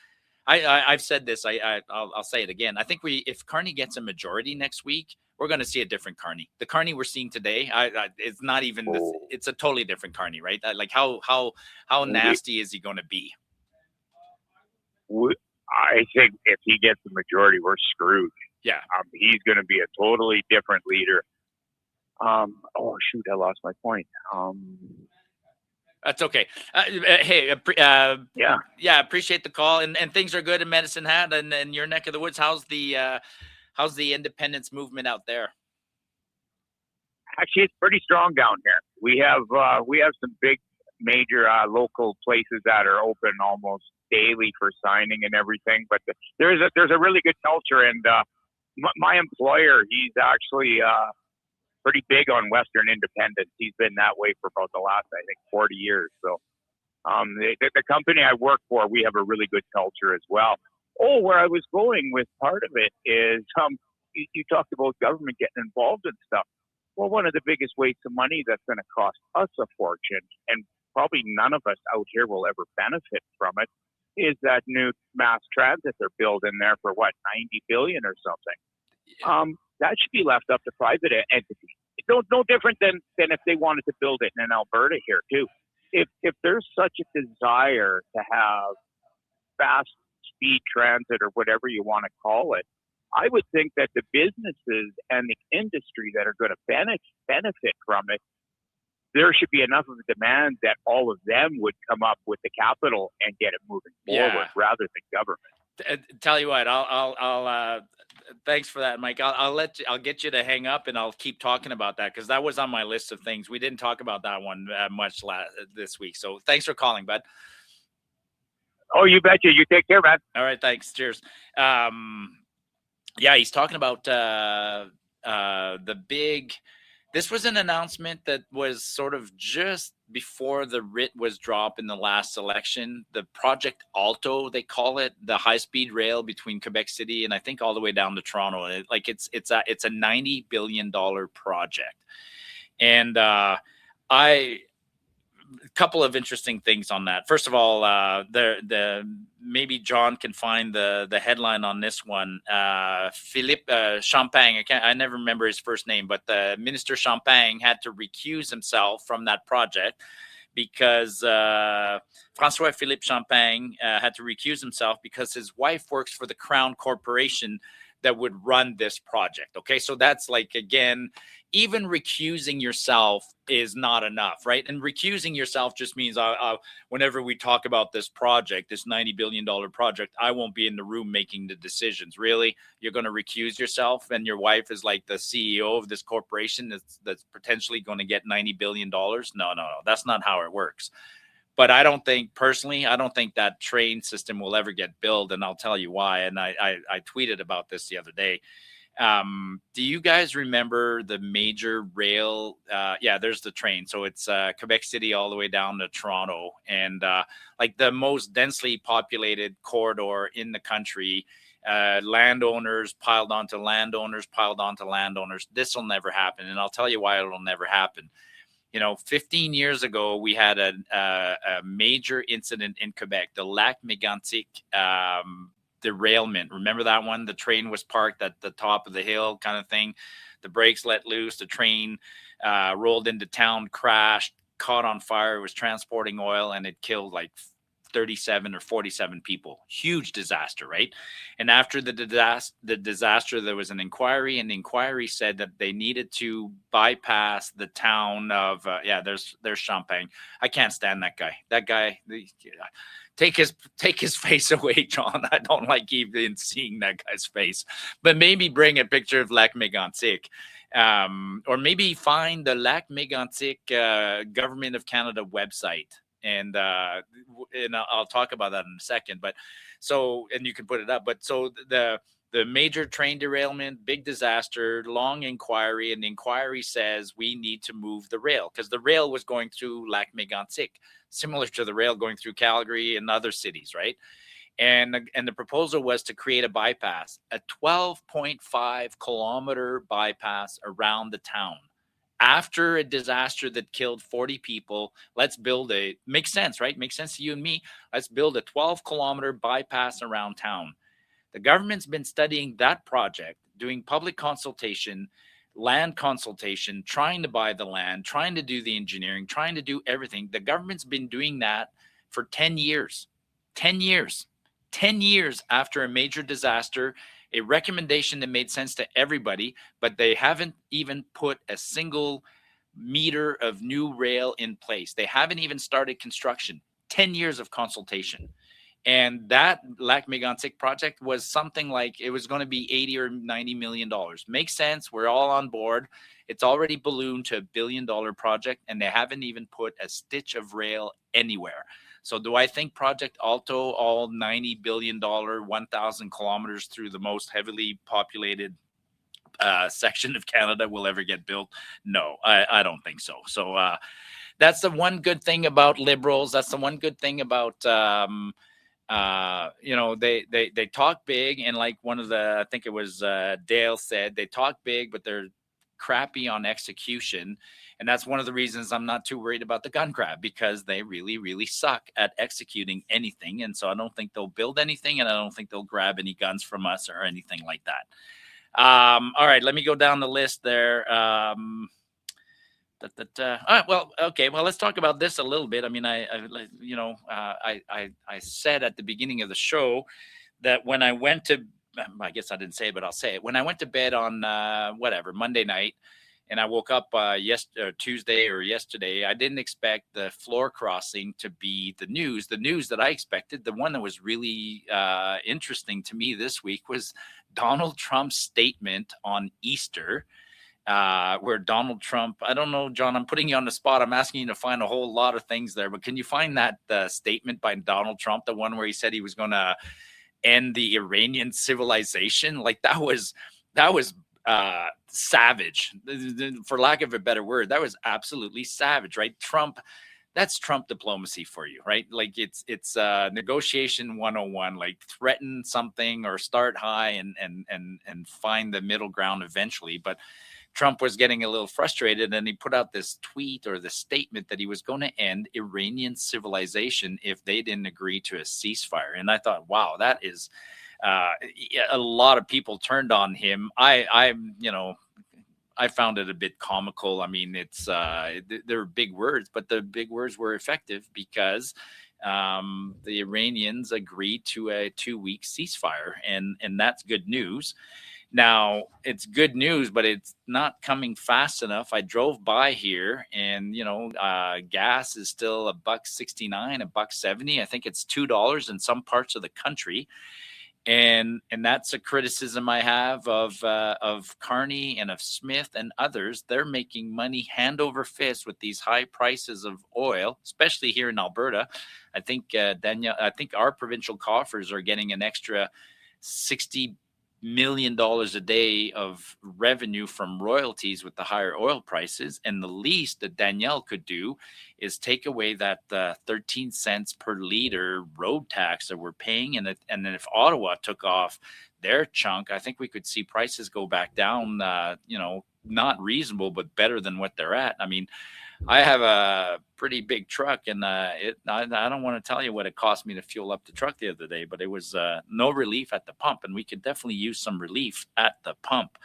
I've said this. I'll say it again. I think if Carney gets a majority next week, we're going to see a different Carney. The Carney we're seeing today, it's not even. It's a totally different Carney, right? Like, how nasty is he going to be? I think if he gets the majority, we're screwed. Yeah, he's going to be a totally different leader. Oh shoot, I lost my point. That's okay. Hey, yeah, appreciate the call, and things are good in Medicine Hat and your neck of the woods. How's the independence movement out there? Actually, it's pretty strong down here. We have some big major local places that are open almost daily for signing and everything. But there's a really good culture, and my employer, he's actually pretty big on Western independence. He's been that way for about the last, I think, 40 years. So the company I work for, we have a really good culture as well. Oh, where I was going with part of it is you talked about government getting involved in stuff. Well, one of the biggest wastes of money that's going to cost us a fortune, and probably none of us out here will ever benefit from it, is that new mass transit they're building there for what, $90 billion or something. Yeah. That should be left up to private entities. It's no different than if they wanted to build it in Alberta here too. If there's such a desire to have fast speed transit, or whatever you want to call it, I would think that the businesses and the industry that are going to benefit from it, there should be enough of a demand that all of them would come up with the capital and get it moving forward, rather than government. Tell you what, I'll thanks for that, Mike. I'll get you to hang up, and I'll keep talking about that, because that was on my list of things. We didn't talk about that one much this week. So thanks for calling, bud. Oh, you betcha. You take care, man. All right, thanks. Cheers. Yeah, he's talking about the big This was an announcement that was sort of just before the writ was dropped in the last election. The Project Alto, they call it, the high-speed rail between Quebec City and I think all the way down to Toronto. It's a $90 billion project, and a couple of interesting things on that. First of all, maybe John can find the headline on this one. Philippe Champagne, I never remember his first name, but Minister Champagne had to recuse himself from that project because François Philippe Champagne had to recuse himself because his wife works for the Crown Corporation that would run this project. Okay, so that's like, again, even recusing yourself is not enough, right? And recusing yourself just means whenever we talk about this project, this $90 billion project, I won't be in the room making the decisions. Really? You're going to recuse yourself and your wife is like the CEO of this corporation that's potentially going to get $90 billion? No. That's not how it works. But I don't think that train system will ever get built, and I'll tell you why. And I tweeted about this the other day. Do you guys remember the major rail? Yeah, there's the train. So it's Quebec City all the way down to Toronto, and like the most densely populated corridor in the country. Landowners piled onto landowners. This will never happen, and I'll tell you why it'll never happen. 15 years ago, we had a major incident in Quebec, the Lac Mégantic derailment. Remember that one? The train was parked at the top of the hill kind of thing. The brakes let loose. The train rolled into town, crashed, caught on fire. It was transporting oil, and it killed like 37 or 47 people. Huge disaster, right? And after the disaster, there was an inquiry, and the inquiry said that they needed to bypass the town of there's Champagne. I can't stand that guy. Take his face away, John. I don't like even seeing that guy's face. But maybe bring a picture of Lac Mégantic. Or maybe find the Lac Mégantic Government of Canada website. And I'll talk about that in a second. But and you can put it up. But so the major train derailment, big disaster, long inquiry, and the inquiry says we need to move the rail because the rail was going through Lac Mégantic, similar to the rail going through Calgary and other cities, right? And the proposal was to create a bypass, a 12.5 kilometer bypass around the town. After a disaster that killed 40 people, let's build makes sense, right? Makes sense to you and me. Let's build a 12-kilometer bypass around town. The government's been studying that project, doing public consultation, land consultation, trying to buy the land, trying to do the engineering, trying to do everything. The government's been doing that for 10 years. 10 years. 10 years after a major disaster, a recommendation that made sense to everybody, but they haven't even put a single meter of new rail in place. They haven't even started construction. 10 years of consultation. And that Lac Mégantic project was something like, it was going to be $80 or $90 million. Makes sense. We're all on board. It's already ballooned to $1 billion project, and they haven't even put a stitch of rail anywhere. So do I think Project Alto, all $90 billion, 1,000 kilometers through the most heavily populated section of Canada will ever get built? No, I don't think so. So that's the one good thing about Liberals. That's the one good thing about, they talk big, and like one of the, I think it was Dale said, they talk big, but they're crappy on execution. And that's one of the reasons I'm not too worried about the gun grab, because they really, really suck at executing anything. And so I don't think they'll build anything, and I don't think they'll grab any guns from us or anything like that. All right, let me go down the list there. All right, well, okay. Well, let's talk about this a little bit. I mean, I said at the beginning of the show that when I went to, I guess I didn't say it, but I'll say it. When I went to bed on Monday night, and I woke up Tuesday or yesterday, I didn't expect the floor crossing to be the news that I expected. The one that was really interesting to me this week was Donald Trump's statement on Easter, where Donald Trump, I don't know, John, I'm putting you on the spot. I'm asking you to find a whole lot of things there, but can you find that statement by Donald Trump, the one where he said he was going to end the Iranian civilization? Like that was savage, for lack of a better word. That was absolutely savage, right? Trump, that's Trump diplomacy for you, right? Like it's negotiation 101, like threaten something or start high and find the middle ground eventually. But Trump was getting a little frustrated, and he put out this tweet or the statement that he was going to end Iranian civilization if they didn't agree to a ceasefire. And I thought, wow, that is a lot of people turned on him. I found it a bit comical. I mean, it's they're big words, but the big words were effective because the Iranians agreed to a 2-week ceasefire, and that's good news. Now, it's good news, but it's not coming fast enough. I drove by here, and gas is still $1.69, $1.70. I think it's $2 in some parts of the country. And that's a criticism I have of Carney and of Smith and others. They're making money hand over fist with these high prices of oil, especially here in Alberta. I think Danielle, I think our provincial coffers are getting an extra $60 million a day of revenue from royalties with the higher oil prices. And the least that Danielle could do is take away that 13 cents per liter road tax that we're paying. And then if Ottawa took off their chunk, I think we could see prices go back down, not reasonable, but better than what they're at. I mean, I have a pretty big truck, and I don't want to tell you what it cost me to fuel up the truck the other day, but it was no relief at the pump, and we could definitely use some relief at the pump.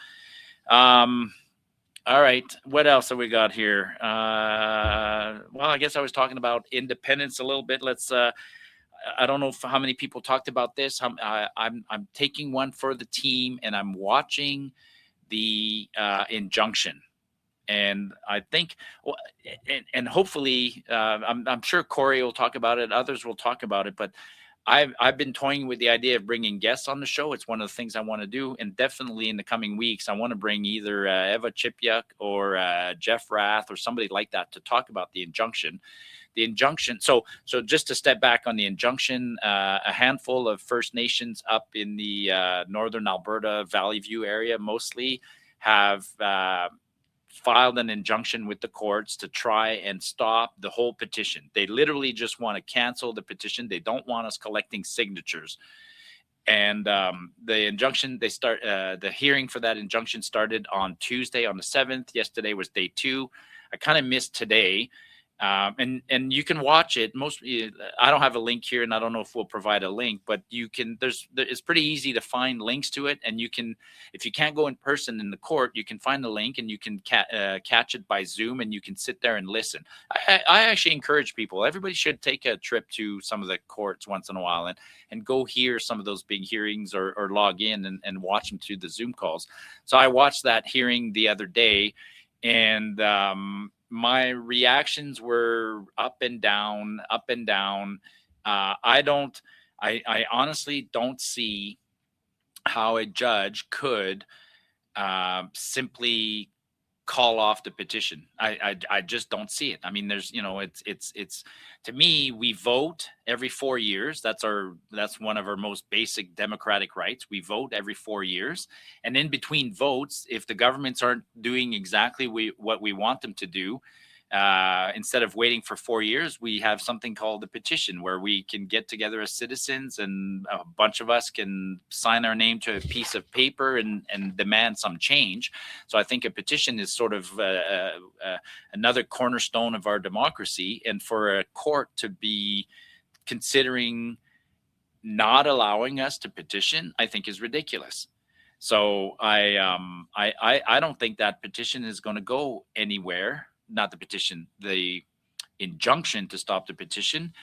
All right, what else have we got here? Well, I guess I was talking about independence a little bit. Let's. I don't know how many people talked about this. I'm taking one for the team, and I'm watching the injunction. And I think, and hopefully, I'm sure Corey will talk about it. Others will talk about it. But I've been toying with the idea of bringing guests on the show. It's one of the things I want to do. And definitely in the coming weeks, I want to bring either Eva Chipyuk or Jeff Rath or somebody like that to talk about the injunction. The injunction. So just to step back on the injunction, a handful of First Nations up in the northern Alberta Valley View area mostly have filed an injunction with the courts to try and stop the whole petition. They literally just want to cancel the petition. They don't want us collecting signatures. And the injunction, the hearing for that injunction started on Tuesday on the 7th. Yesterday was day 2. I kind of missed today. And you can watch it. I don't have a link here, and I don't know if we'll provide a link, but you can. It's pretty easy to find links to it, and you can, if you can't go in person in the court, you can find the link and you can catch it by Zoom, and you can sit there and listen. I actually encourage people. Everybody should take a trip to some of the courts once in a while and go hear some of those big hearings or log in and watch them through the Zoom calls. So I watched that hearing the other day, and my reactions were up and down. I honestly don't see how a judge could simply call off the petition. I just don't see it. I mean, there's, it's to me, we vote every 4 years. That's one of our most basic democratic rights. We vote every 4 years. And in between votes, if the governments aren't doing exactly what we want them to do, instead of waiting for 4 years, we have something called a petition where we can get together as citizens and a bunch of us can sign our name to a piece of paper and demand some change. So I think a petition is sort of another cornerstone of our democracy. And for a court to be considering not allowing us to petition, I think is ridiculous. So I don't think that petition is going to go anywhere. Not the petition, the injunction to stop the petition,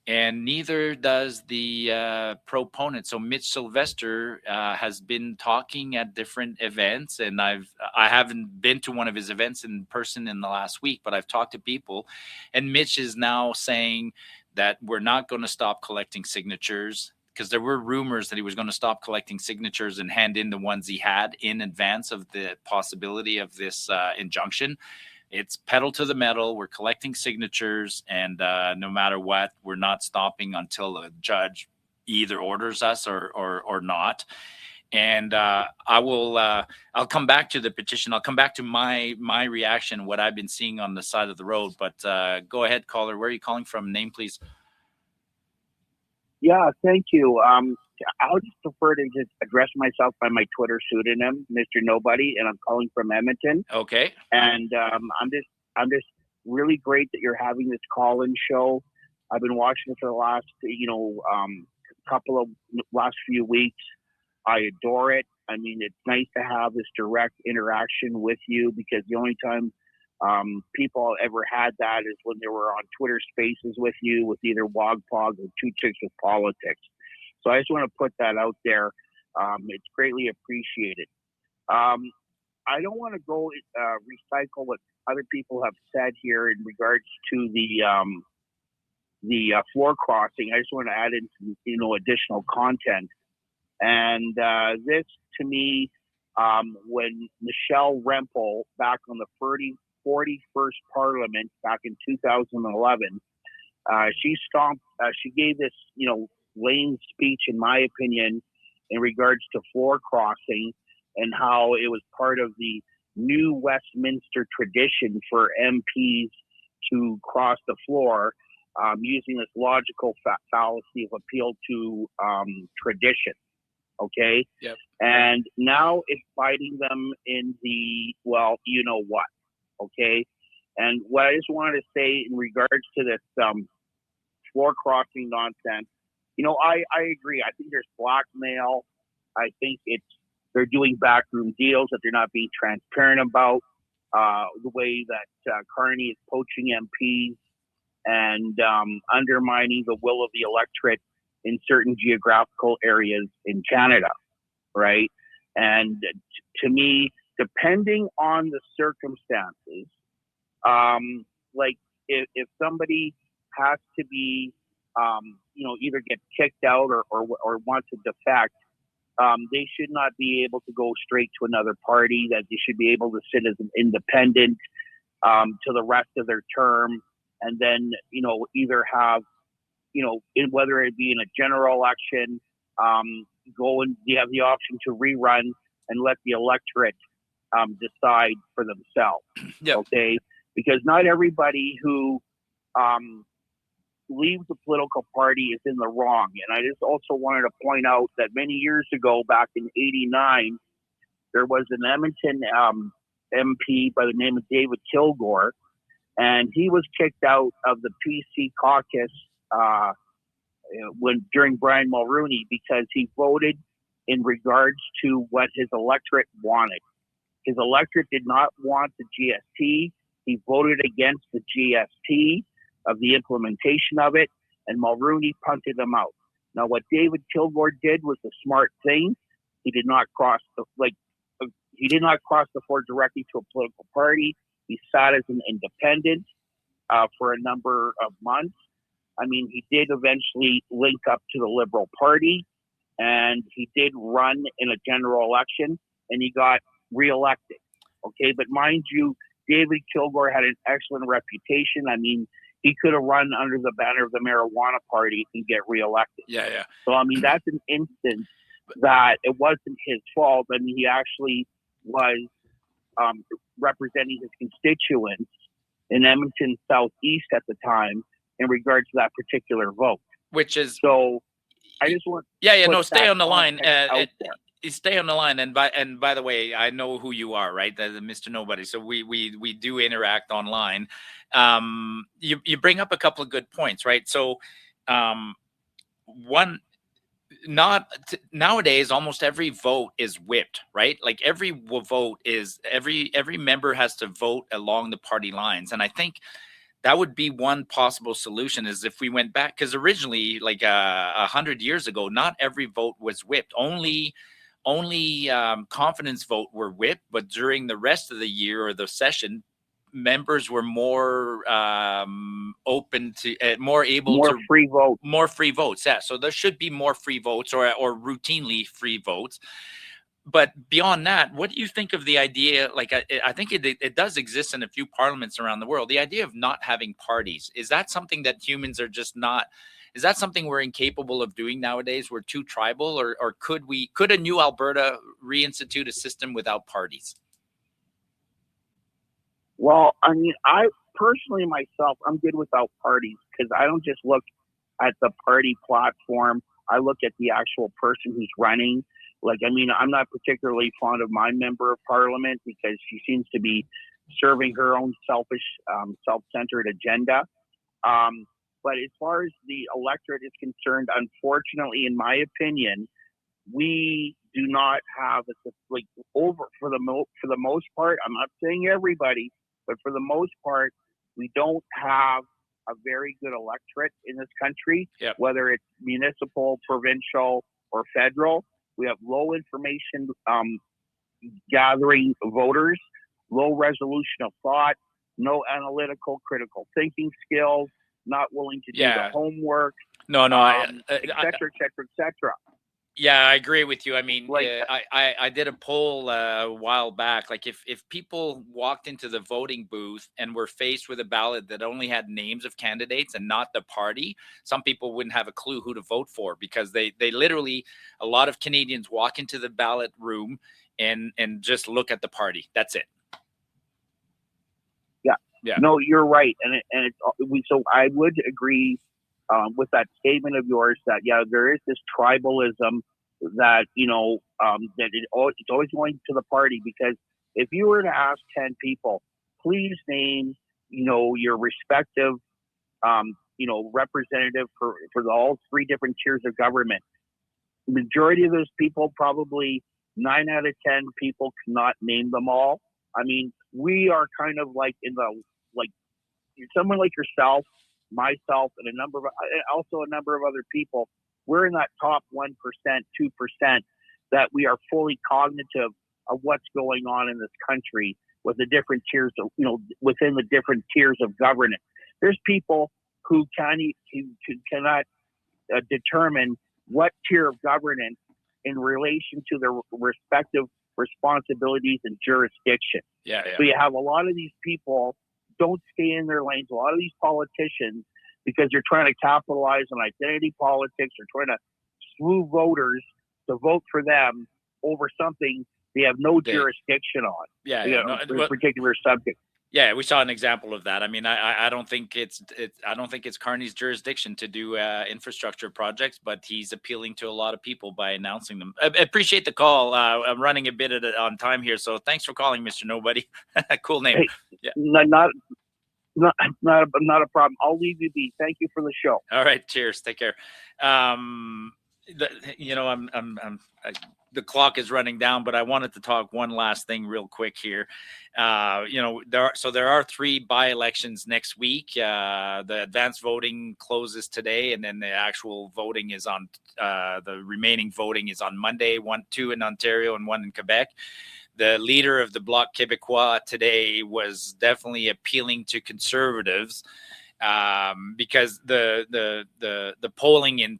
and neither does the proponent. So Mitch Sylvester has been talking at different events, and I haven't been to one of his events in person in the last week, but I've talked to people, and Mitch is now saying that we're not going to stop collecting signatures, because there were rumors that he was going to stop collecting signatures and hand in the ones he had in advance of the possibility of this injunction. It's pedal to the metal. We're collecting signatures, and no matter what, we're not stopping until a judge either orders us or not. And I'll come back to the petition. I'll come back to my reaction, what I've been seeing on the side of the road. But go ahead, caller. Where are you calling from? Name, please. Yeah, thank you. I would just prefer to just address myself by my Twitter pseudonym, Mr. Nobody, and I'm calling from Edmonton. Okay. And I'm just really great that you're having this call-in show. I've been watching it for the last, last few weeks. I adore it. I mean, it's nice to have this direct interaction with you, because the only time people ever had that is when they were on Twitter Spaces with you, with either Wogpog or Two Chicks with Politics. So I just want to put that out there. It's greatly appreciated. I don't want to go recycle what other people have said here in regards to the floor crossing. I just want to add in some, additional content. And this, to me, when Michelle Rempel, back on the 41st Parliament back in 2011, she gave this, lame speech, in my opinion, in regards to floor crossing, and how it was part of the new Westminster tradition for MPs to cross the floor, using this logical fallacy of appeal to tradition. Okay. Yep. And now it's biting them in the, well, you know what. Okay. And what I just wanted to say in regards to this floor crossing nonsense, I agree. I think there's blackmail. I think they're doing backroom deals that they're not being transparent about. The way that Carney is poaching MPs and undermining the will of the electorate in certain geographical areas in Canada, right? And to me, depending on the circumstances, like if somebody has to be, either get kicked out or want to defect, they should not be able to go straight to another party, that they should be able to sit as an independent to the rest of their term, and then, either have, whether it be in a general election, go and you have the option to rerun and let the electorate decide for themselves. Yep. Okay? Because not everybody who leaves the political party is in the wrong. And I just also wanted to point out that many years ago, back in '89, there was an Edmonton MP by the name of David Kilgour, and he was kicked out of the PC caucus during Brian Mulroney, because he voted in regards to what his electorate wanted. His electorate did not want the GST. He voted against the GST, of the implementation of it, and Mulroney punted him out. Now, what David Kilgour did was the smart thing. He did not cross the floor directly to a political party. He sat as an independent for a number of months. I mean, he did eventually link up to the Liberal Party, and he did run in a general election, and he got reelected. Okay, but mind you, David Kilgour had an excellent reputation. I mean, he could have run under the banner of the Marijuana Party and get reelected. Yeah. So, I mean, that's an instance that it wasn't his fault. I mean, he actually was representing his constituents in Edmonton Southeast at the time in regards to that particular vote. Which is, so I just want stay on the line. Stay on the line, and by the way, I know who you are, right? Mr. Nobody. So we do interact online. You bring up a couple of good points, right? So nowadays almost every vote is whipped, right? Like every vote is every member has to vote along the party lines, and I think that would be one possible solution, is if we went back, because originally, like 100 years ago, not every vote was whipped. Only confidence vote were whipped, but during the rest of the year or the session, members were more open to more free votes. Yeah, so there should be more free votes or routinely free votes. But beyond that, what do you think of the idea? Like, I think it does exist in a few parliaments around the world. The idea of not having parties, is that something that humans are just not? Is that something we're incapable of doing nowadays? We're too tribal, or could a new Alberta reinstitute a system without parties? Well, I mean, I personally myself, I'm good without parties because I don't just look at the party platform. I look at the actual person who's running. Like, I mean, I'm not particularly fond of my member of parliament because she seems to be serving her own selfish, self-centered agenda. But as far as the electorate is concerned, unfortunately, in my opinion, we do not have for the most part. I'm not saying everybody, but for the most part, we don't have a very good electorate in this country, whether it's municipal, provincial, or federal. We have low information gathering voters, low resolution of thought, no analytical, critical thinking skills, not willing to do the homework. Et cetera, et cetera. Yeah, I agree with you. I mean, I did a poll a while back. Like, if people walked into the voting booth and were faced with a ballot that only had names of candidates and not the party, some people wouldn't have a clue who to vote for, because they literally, a lot of Canadians walk into the ballot room and just look at the party. That's it. Yeah. No, you're right, so I would agree with that statement of yours that there is this tribalism that that it's always going to the party, because if you were to ask 10 people, please name your respective representative for all three different tiers of government, the majority of those people, probably 9 out of 10 people, cannot name them all. I mean, we are kind of like someone like yourself, myself, and a number of other people. We're in that top 1%, 2% that we are fully cognitive of what's going on in this country with the different tiers of, within the different tiers of governance. There's people who cannot determine what tier of governance in relation to their respective responsibilities and jurisdiction. So you have a lot of these people don't stay in their lanes. A lot of these politicians, because they're trying to capitalize on identity politics, or trying to slew voters to vote for them over something they have no jurisdiction on. A particular subject. Yeah, we saw an example of that. I mean, I don't think it's Carney's jurisdiction to do infrastructure projects, but he's appealing to a lot of people by announcing them. I appreciate the call. I'm running a bit on time here, so thanks for calling, Mr. Nobody. Cool name. Hey, not a problem. I'll leave you be. Thank you for the show. All right, cheers. Take care. The clock is running down, but I wanted to talk one last thing real quick here. There are 3 by-elections next week. The advanced voting closes today, and then the actual voting is on the remaining voting is on Monday. 2 in Ontario and 1 in Quebec. The leader of the Bloc Québécois today was definitely appealing to conservatives because the polling in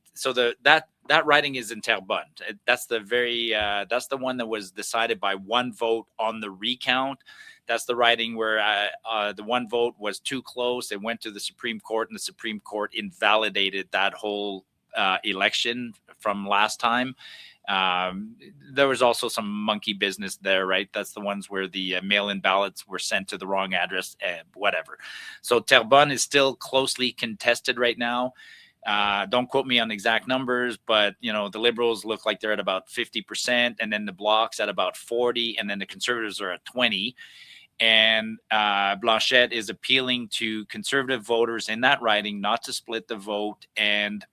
that riding is in Terrebonne. That's the one that was decided by one vote on the recount. That's the riding where the one vote was too close. It went to the Supreme Court, and the Supreme Court invalidated that whole election from last time. There was also some monkey business there, right? That's the ones where the mail-in ballots were sent to the wrong address, whatever. So Terrebonne is still closely contested right now. Don't quote me on exact numbers, but the Liberals look like they're at about 50%, and then the Bloc's at about 40%, and then the Conservatives are at 20%. And Blanchette is appealing to conservative voters in that riding not to split the vote and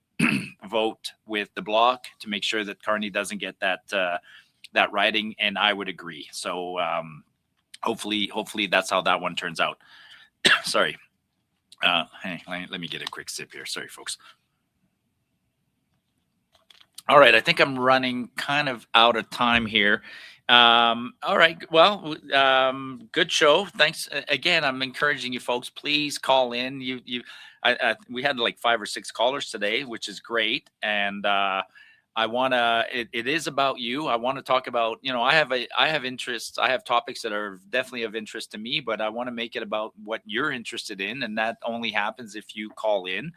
vote with the Bloc to make sure that Carney doesn't get that riding, and I would agree. So hopefully that's how that one turns out. Sorry. Hey, let me get a quick sip here. Sorry, folks. All right, I think I'm running kind of out of time here. All right, well, good show. Thanks again. I'm encouraging you folks, please call in. We had like 5 or 6 callers today, which is great. And it is about you. I want to talk about, I have interests. I have topics that are definitely of interest to me, but I want to make it about what you're interested in. And that only happens if you call in.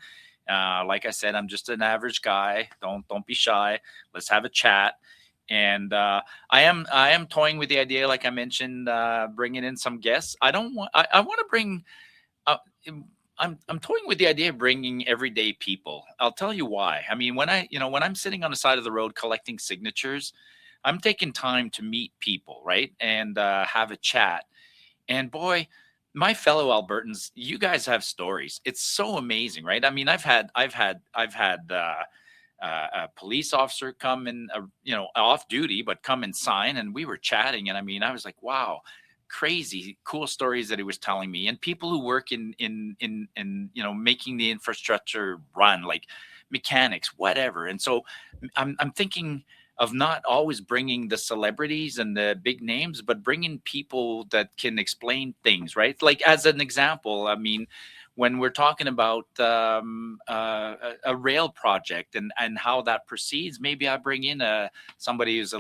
Like I said, I'm just an average guy. Don't be shy. Let's have a chat. And I am toying with the idea, like I mentioned, bringing in some guests. I want to bring. Uh, I'm toying with the idea of bringing everyday people. I'll tell you why. I mean, when I'm sitting on the side of the road collecting signatures, I'm taking time to meet people, right, and have a chat. And boy, my fellow Albertans, you guys have stories. It's so amazing, right? I mean, I've had a police officer come and off duty, but come and sign, and we were chatting, and I mean, I was like, wow, crazy cool stories that he was telling me, and people who work in making the infrastructure run, like mechanics, whatever. And so I'm thinking of not always bringing the celebrities and the big names, but bringing people that can explain things, right? Like, as an example, I mean, when we're talking about a rail project and how that proceeds, maybe I bring in somebody who's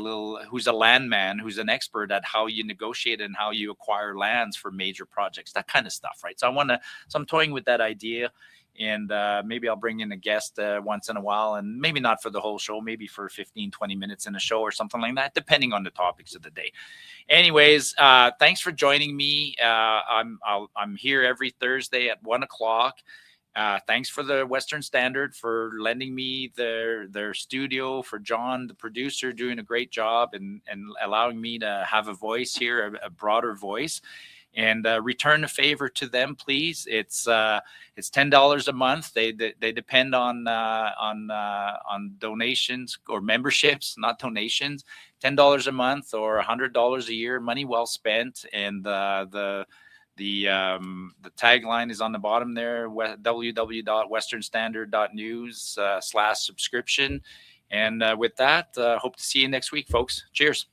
a landman, who's an expert at how you negotiate and how you acquire lands for major projects, that kind of stuff, right? So I'm toying with that idea. And maybe I'll bring in a guest once in a while, and maybe not for the whole show, maybe for 15, 20 minutes in a show or something like that, depending on the topics of the day. Anyways, thanks for joining me. I'm here every Thursday at 1:00. Thanks for the Western Standard for lending me their studio, for John, the producer, doing a great job and allowing me to have a voice here, a broader voice. And return a favor to them, please. It's $10 a month. They depend on donations or memberships, not donations. $10 a month or $100 a year, money well spent. And the tagline is on the bottom there: www.westernstandard.news/subscription. And with that, hope to see you next week, folks. Cheers.